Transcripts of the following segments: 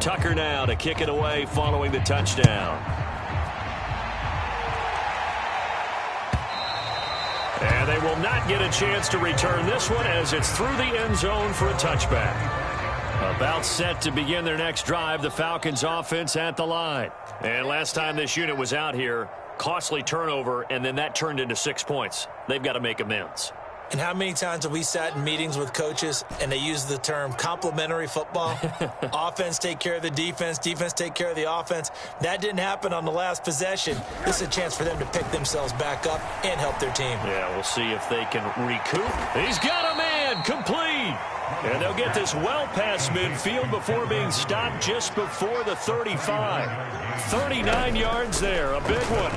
Tucker now to kick it away following the touchdown. And they will not get a chance to return this one as it's through the end zone for a touchback. About set to begin their next drive, the Falcons offense at the line. And last time this unit was out here, costly turnover, and then that turned into 6 points. They've got to make amends. And how many times have we sat in meetings with coaches and they use the term complementary football? Offense take care of the defense, defense take care of the offense. That didn't happen on the last possession. This is a chance for them to pick themselves back up and help their team. Yeah, we'll see if they can recoup. He's got a man, complete. And they'll get this well past midfield before being stopped just before the 35. 39 yards there, a big one.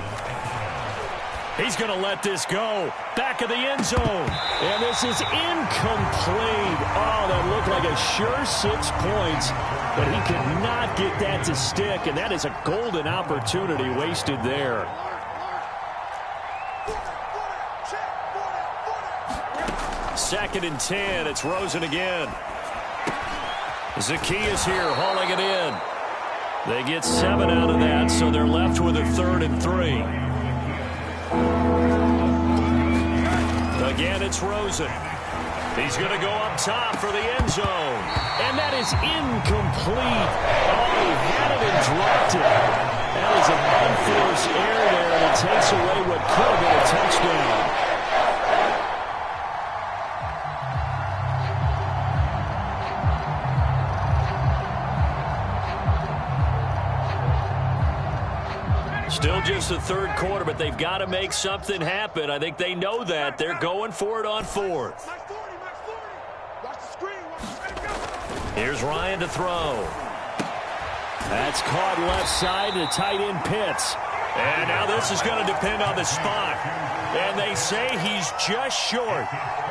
He's going to let this go. Back of the end zone. And this is incomplete. Oh, that looked like a sure 6 points. But he could not get that to stick. And that is a golden opportunity wasted there. Second and 10. It's Rosen again. Zacchaeus here hauling it in. They get 7 out of that, so they're left with a 3rd and 3. Again, it's Rosen. He's going to go up top for the end zone. And that is incomplete. Oh, he had it and dropped it. That is an unforced error there, and it takes away what could have been a touchdown. Still just the third quarter, but they've got to make something happen. I think they know that. They're going for it on 4th. Here's Ryan to throw. That's caught left side to tight end Pitts. And now this is going to depend on the spot. And they say he's just short.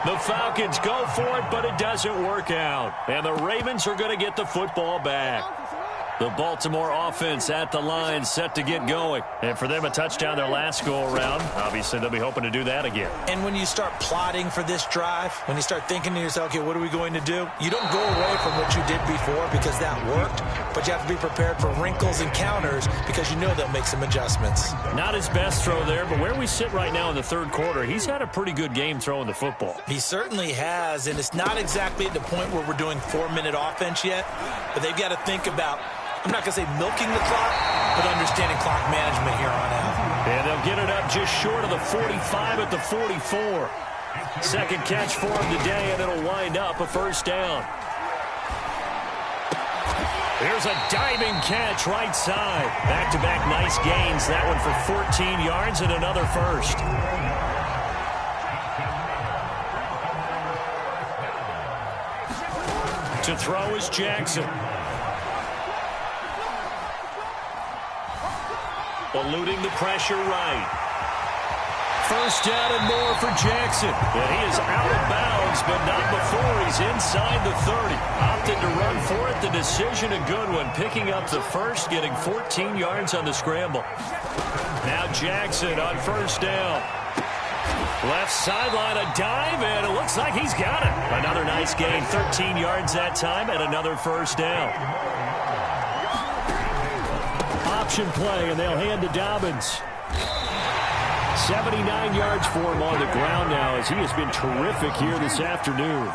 The Falcons go for it, but it doesn't work out. And the Ravens are going to get the football back. The Baltimore offense at the line set to get going. And for them, a touchdown their last go-around. Obviously, they'll be hoping to do that again. And when you start plotting for this drive, when you start thinking to yourself, okay, what are we going to do? You don't go away from what you did before because that worked, but you have to be prepared for wrinkles and counters because you know they'll make some adjustments. Not his best throw there, but where we sit right now in the third quarter, he's had a pretty good game throwing the football. He certainly has, and it's not exactly at the point where we're doing 4-minute offense yet, but they've got to think about, I'm not going to say milking the clock, but understanding clock management here on out. And they'll get it up just short of the 45 at the 44. Second catch for him today, and it'll wind up a first down. Here's a diving catch right side. Back-to-back nice gains. That one for 14 yards and another first. To throw is Jackson. Eluding the pressure right. First down and more for Jackson. And he is out of bounds, but not before he's inside the 30. Opted to run for it. The decision a good one. Picking up the first, getting 14 yards on the scramble. Now Jackson on first down. Left sideline, a dive, and it looks like he's got it. Another nice gain, 13 yards that time, and another first down. Option play, and they'll hand to Dobbins. 79 yards for him on the ground now as he has been terrific here this afternoon.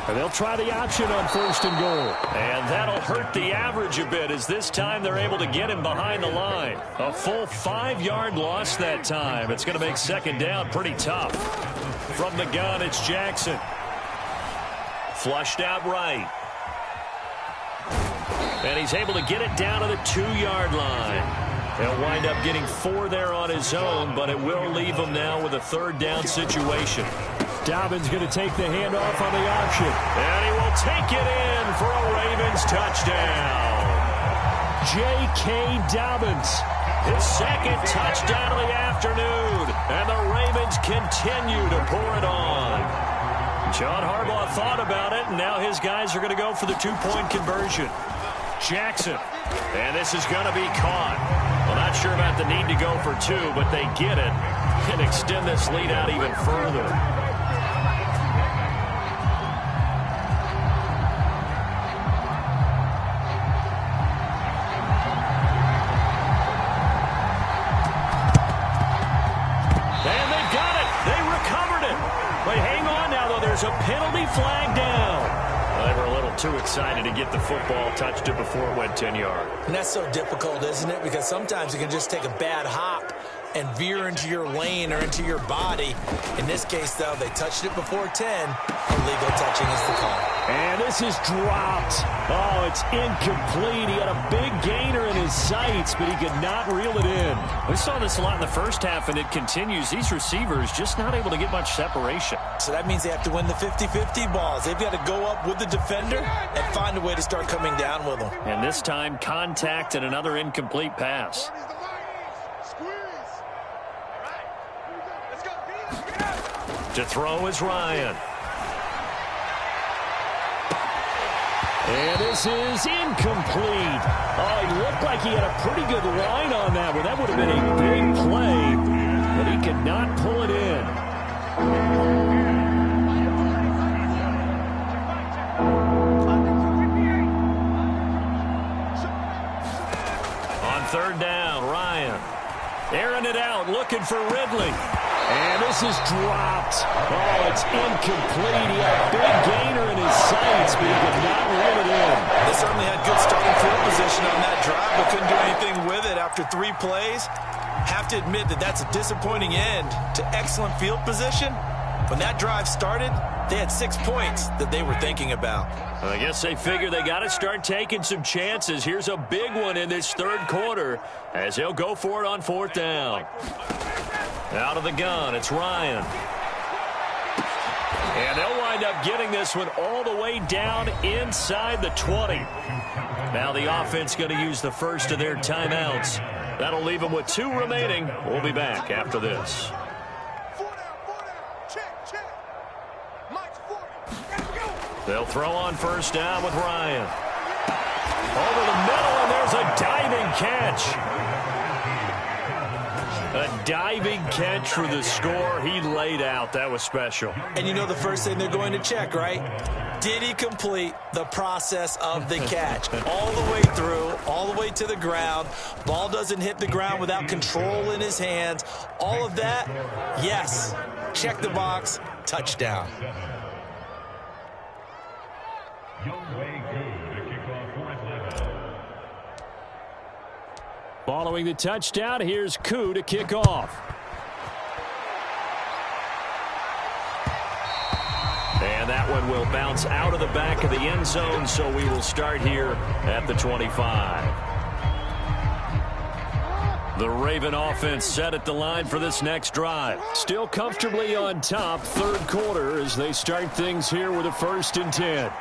And they'll try the option on first and goal. And that'll hurt the average a bit as this time they're able to get him behind the line. A full 5-yard loss that time. It's going to make second down pretty tough. From the gun, it's Jackson. Flushed out right. And he's able to get it down to the 2-yard line. He'll wind up getting 4 there on his own, but it will leave him now with a third down situation. Dobbins going to take the handoff on the option. And he will take it in for a Ravens touchdown. J.K. Dobbins, his second touchdown of the afternoon. And the Ravens continue to pour it on. John Harbaugh thought about it, and now his guys are going to go for the 2-point conversion. Jackson, and this is going to be caught. Well, not sure about the need to go for 2, but they get it and extend this lead out even further. a penalty flag down. They were a little too excited to get the football, touched it before it went 10 yards. And that's so difficult, isn't it? Because sometimes you can just take a bad hop and veer into your lane or into your body. In this case, though, they touched it before 10. Illegal touching is the call. And this is dropped. Oh, it's incomplete. He had a big gainer in his sights, but he could not reel it in. We saw this a lot in the first half, and it continues. These receivers just not able to get much separation. So that means they have to win the 50-50 balls. They've got to go up with the defender and find a way to start coming down with them. And this time, contact and another incomplete pass. To throw is Ryan. And this is incomplete. Oh, he looked like he had a pretty good line on that one. That would have been a big play, but he could not pull it in. On third down, Ryan. Airing it out, looking for Ridley. And this is dropped. Oh, it's incomplete. He had a big gainer in his sights, but he could not reel it in. They certainly had good starting field position on that drive, but couldn't do anything with it after 3 plays. Have to admit that that's a disappointing end to excellent field position. When that drive started, they had 6 points that they were thinking about. I guess they figure they got to start taking some chances. Here's a big one in this third quarter as he'll go for it on fourth down. Out of the gun, it's Ryan. And they'll wind up getting this one all the way down inside the 20. Now the offense going to use the first of their timeouts. That'll leave them with 2 remaining. We'll be back after this. They'll throw on first down with Ryan. Over the middle, and there's a diving catch. A diving catch for the score. He laid out. That was special. And you know the first thing they're going to check, right? Did he complete the process of the catch? All the way through, all the way to the ground. Ball doesn't hit the ground without control in his hands. All of that, yes. Check the box. Touchdown. Following the touchdown, here's Koo to kick off. And that one will bounce out of the back of the end zone, so we will start here at the 25. The Raven offense set at the line for this next drive. Still comfortably on top, third quarter, as they start things here with a 1st and 10.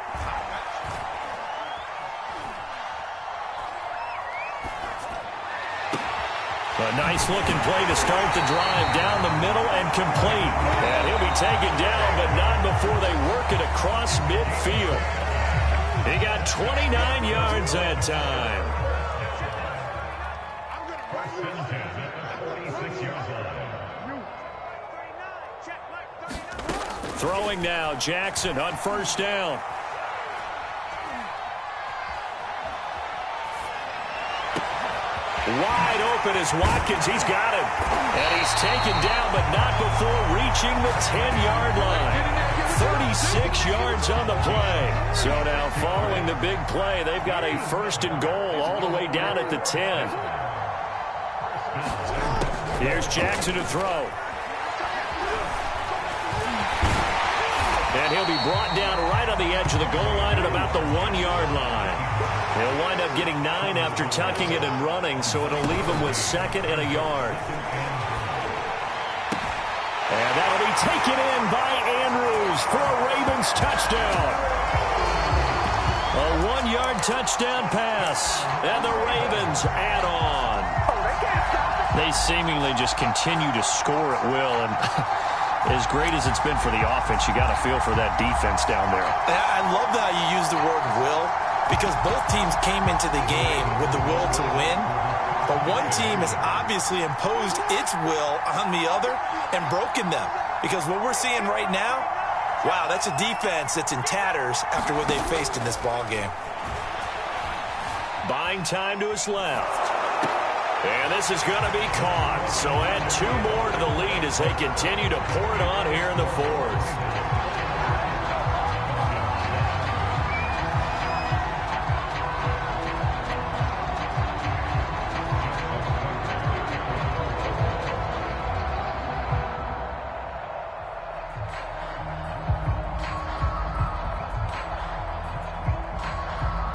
A nice-looking play to start the drive down the middle and complete. And he'll be taken down, but not before they work it across midfield. He got 29 yards that time. Throwing now, Jackson on first down. Wide open is Watkins. He's got him. And he's taken down, but not before reaching the 10-yard line. 36 yards on the play. So now following the big play, they've got a 1st and goal all the way down at the 10. Here's Jackson to throw. And he'll be brought down right on the edge of the goal line at about the 1-yard line. He'll wind up getting 9 after tucking it and running, so it'll leave him with 2nd and a yard. And that'll be taken in by Andrews for a Ravens touchdown. A 1-yard touchdown pass, and the Ravens add on. They seemingly just continue to score at will, and as great as it's been for the offense, you got to feel for that defense down there. I love how you use the word will, because both teams came into the game with the will to win, but one team has obviously imposed its will on the other and broken them. Because what we're seeing right now, wow, that's a defense that's in tatters after what they faced in this ball game. Buying time to his left. And this is going to be caught. So add 2 more to the lead as they continue to pour it on here in the 4th.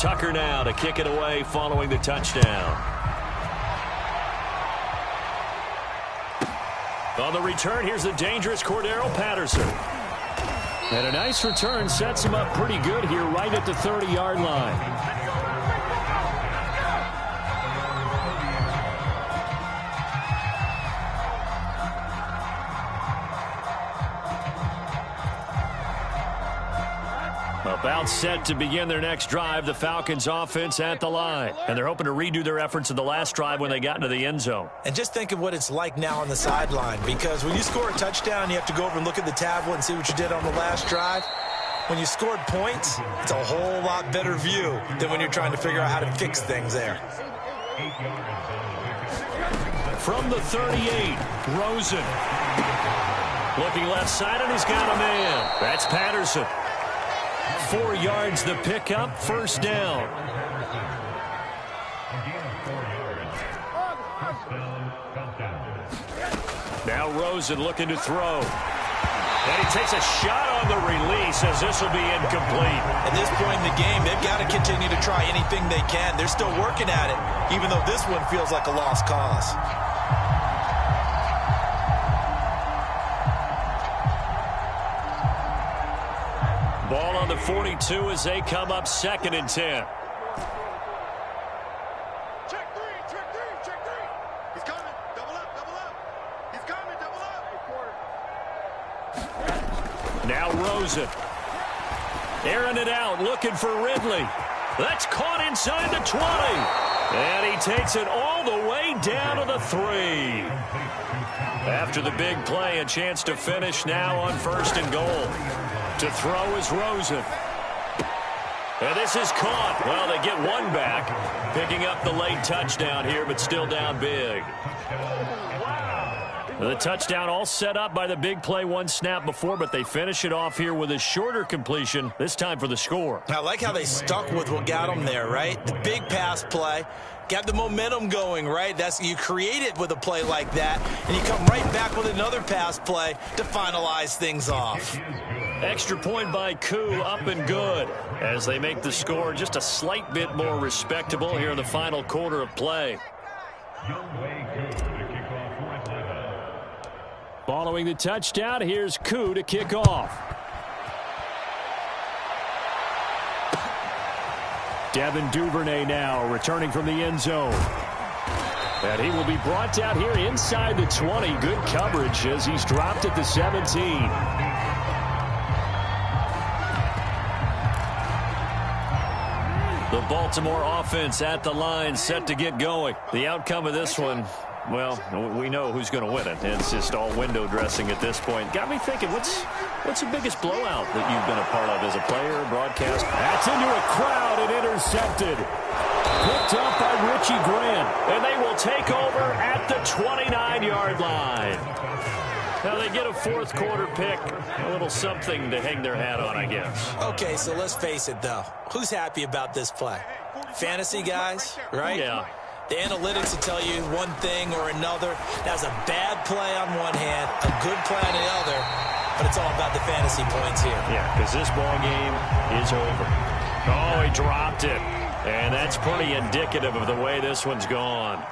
Tucker now to kick it away following the touchdown. On the return, here's the dangerous Cordero Patterson. And a nice return sets him up pretty good here right at the 30-yard line. About set to begin their next drive, the Falcons offense at the line. And they're hoping to redo their efforts in the last drive when they got into the end zone. And just think of what it's like now on the sideline, because when you score a touchdown, you have to go over and look at the tablet and see what you did on the last drive. When you scored points, it's a whole lot better view than when you're trying to figure out how to fix things there. From the 38, Rosen. Looking left side, and he's got a man. That's Patterson. 4 yards the pickup, first down. Now Rosen looking to throw. And he takes a shot on the release as this will be incomplete. At this point in the game, they've got to continue to try anything they can. They're still working at it, even though this one feels like a lost cause. Ball on the 42 as they come up 2nd and 10. Check three, check three, check three. He's coming, double up. He's coming, double up. Now Rosen. Airing it out, looking for Ridley. That's caught inside the 20. And he takes it all the way down to the 3. After the big play, a chance to finish now on 1st and goal. To throw is Rosen. And this is caught. Well, they get one back, picking up the late touchdown here, but still down big. The touchdown all set up by the big play one snap before, but they finish it off here with a shorter completion, this time for the score. I like how they stuck with what got them there, right? The big pass play. Got the momentum going, right? You create it with a play like that, and you come right back with another pass play to finalize things off. Extra point by Koo, up and good, as they make the score just a slight bit more respectable here in the final quarter of play. Following the touchdown, here's Koo to kick off. Devin Duvernay now returning from the end zone. And he will be brought down here inside the 20. Good coverage as he's dropped at the 17. The Baltimore offense at the line, set to get going. The outcome of this one, well, we know who's going to win it. It's just all window dressing at this point. Got me thinking, what's the biggest blowout that you've been a part of as a player, broadcast? That's into a crowd and intercepted. Picked up by Richie Grant. And they will take over at the 29-yard line. Now they get a fourth quarter pick, a little something to hang their hat on, I guess. Okay, so let's face it, though. Who's happy about this play? Fantasy guys, right? Yeah. The analytics will tell you one thing or another. That's a bad play on one hand, a good play on the other, but it's all about the fantasy points here. Yeah, because this ball game is over. Oh, he dropped it. And that's pretty indicative of the way this one's gone.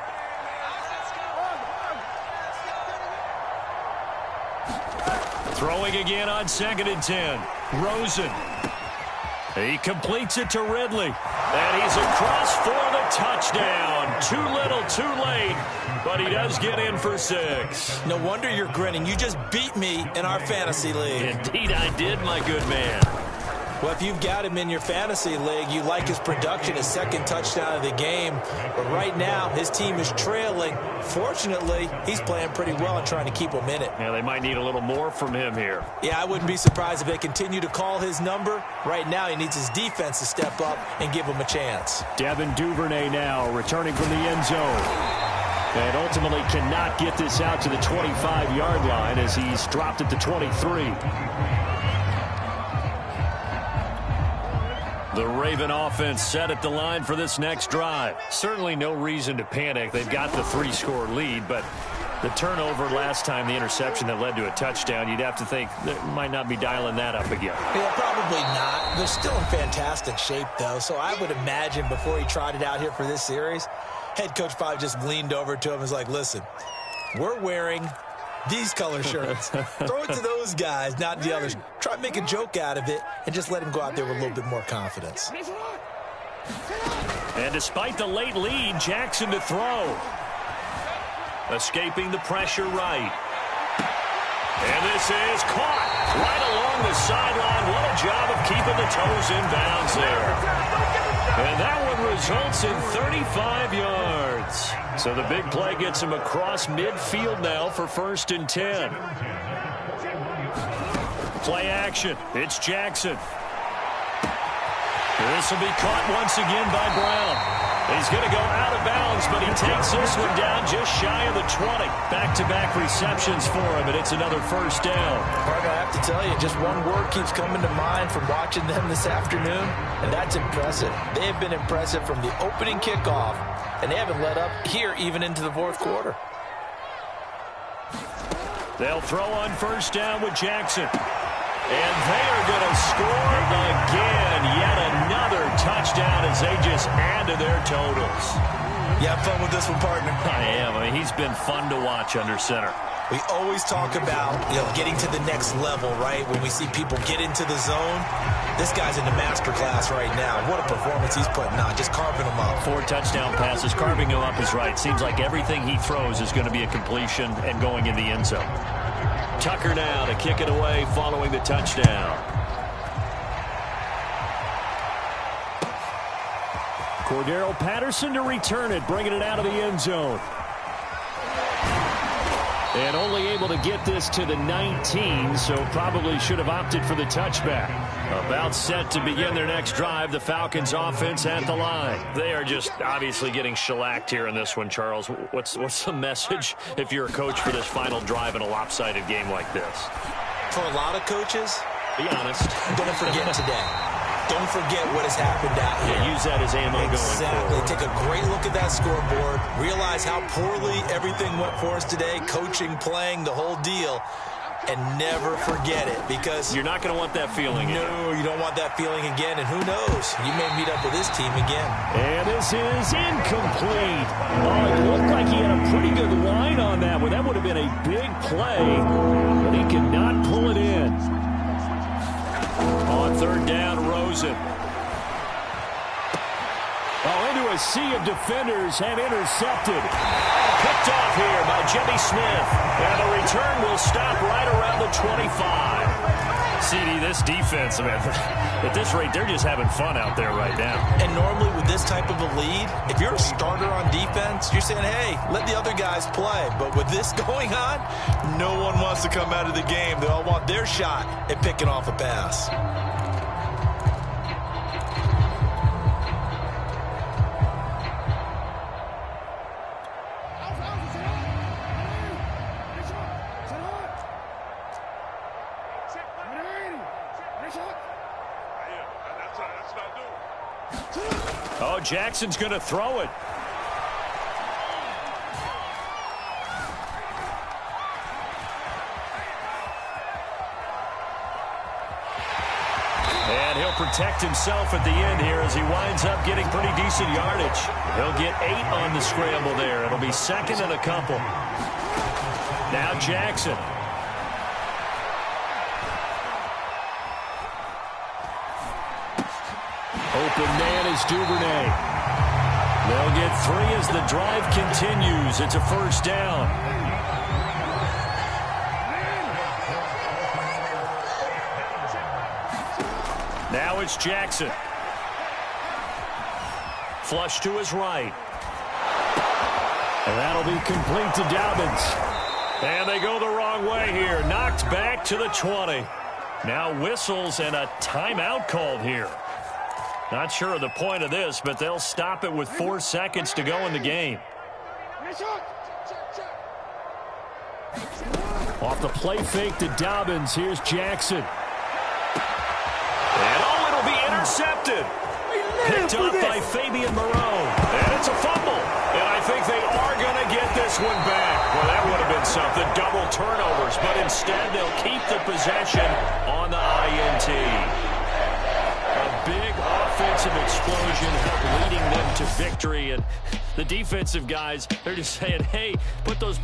Throwing again on 2nd and 10. Rosen. He completes it to Ridley. And he's across for the touchdown. Too little, too late. But he does get in for 6. No wonder you're grinning. You just beat me in our fantasy league. Indeed I did, my good man. Well, if you've got him in your fantasy league, you like his production, his second touchdown of the game. But right now, his team is trailing. Fortunately, he's playing pretty well and trying to keep them in it. Yeah, they might need a little more from him here. Yeah, I wouldn't be surprised if they continue to call his number. Right now, he needs his defense to step up and give him a chance. Devin Duvernay now returning from the end zone. And ultimately cannot get this out to the 25-yard line as he's dropped at the 23. The Raven offense set at the line for this next drive. Certainly no reason to panic. They've got the 3-score lead, but The turnover last time, the interception that led to a touchdown, you'd have to think they might not be dialing that up again. Yeah, probably not. They're still in fantastic shape, though, so I would imagine before he trotted out here for this series, head coach probably just leaned over to him and was like, listen, we're wearing these color shirts. Throw it to those guys, not the others. Try to make a joke out of it and just let him go out there with a little bit more confidence. And despite the late lead, Jackson to throw. Escaping the pressure right. And this is caught right along the sideline. What a job of keeping the toes in bounds there. And that one results in 35 yards. So the big play gets him across midfield now for 1st and 10. Play action. It's Jackson. This will be caught once again by Brown. He's going to go out of bounds, but he takes this one down just shy of the 20. Back-to-back receptions for him, and it's another 1st down. Parker, I have to tell you, just one word keeps coming to mind from watching them this afternoon, and that's impressive. They have been impressive from the opening kickoff, and they haven't let up here even into the 4th quarter. They'll throw on 1st down with Jackson. And they are going to score again. Yet another touchdown as they just add to their totals. You have fun with this one, partner? I am. I mean, he's been fun to watch under center. We always talk about, getting to the next level, right? When we see people get into the zone, this guy's in the master class right now. What a performance he's putting on, just carving them up. 4 touchdown passes, carving him up is right. Seems like everything he throws is going to be a completion and going in the end zone. Tucker now to kick it away following the touchdown. Cordero Patterson to return it, bringing it out of the end zone. And only able to get this to the 19, so probably should have opted for the touchback. About set to begin their next drive, the Falcons offense at the line. They are just obviously getting shellacked here in this one, Charles. What's the message if you're a coach for this final drive in a lopsided game like this? For a lot of coaches, be honest. Don't forget today. Don't forget what has happened out here. Yeah, use that as ammo going forward. Take a great look at that scoreboard. Realize how poorly everything went for us today. Coaching, playing, the whole deal. And never forget it, because you're not going to want that feeling again. No, you don't want that feeling again. And who knows? You may meet up with this team again. And this is incomplete. Oh, it looked like he had a pretty good line on that one. That would have been a big play, but he could not pull it in. On 3rd down, Rosen. Oh, into a sea of defenders and intercepted. Picked off here by Jimmy Smith. And the return will stop right around the 25. CD, this defense, man, at this rate, they're just having fun out there right now. And normally with this type of a lead, if you're a starter on defense, you're saying, hey, let the other guys play. But with this going on, no one wants to come out of the game. They all want their shot at picking off a pass. Oh, Jackson's going to throw it. And he'll protect himself at the end here as he winds up getting pretty decent yardage. He'll get 8 on the scramble there. It'll be 2nd and a couple. Now Jackson. Open man is Duvernay. They'll get 3 as the drive continues. It's a 1st down. Now it's Jackson. Flush to his right. And that'll be complete to Dobbins. And they go the wrong way here. Knocked back to the 20. Now whistles and a timeout called here. Not sure of the point of this, but they'll stop it with 4 seconds to go in the game. Off the play fake to Dobbins. Here's Jackson. And oh, it'll be intercepted. Picked up by Fabian Moreau. And it's a fumble. And I think they are going to get this one back. Well, that would have been the double turnovers, but instead they'll keep the possession on the INT. A big offensive explosion helped leading them to victory, and the defensive guys, they're just saying, hey, put those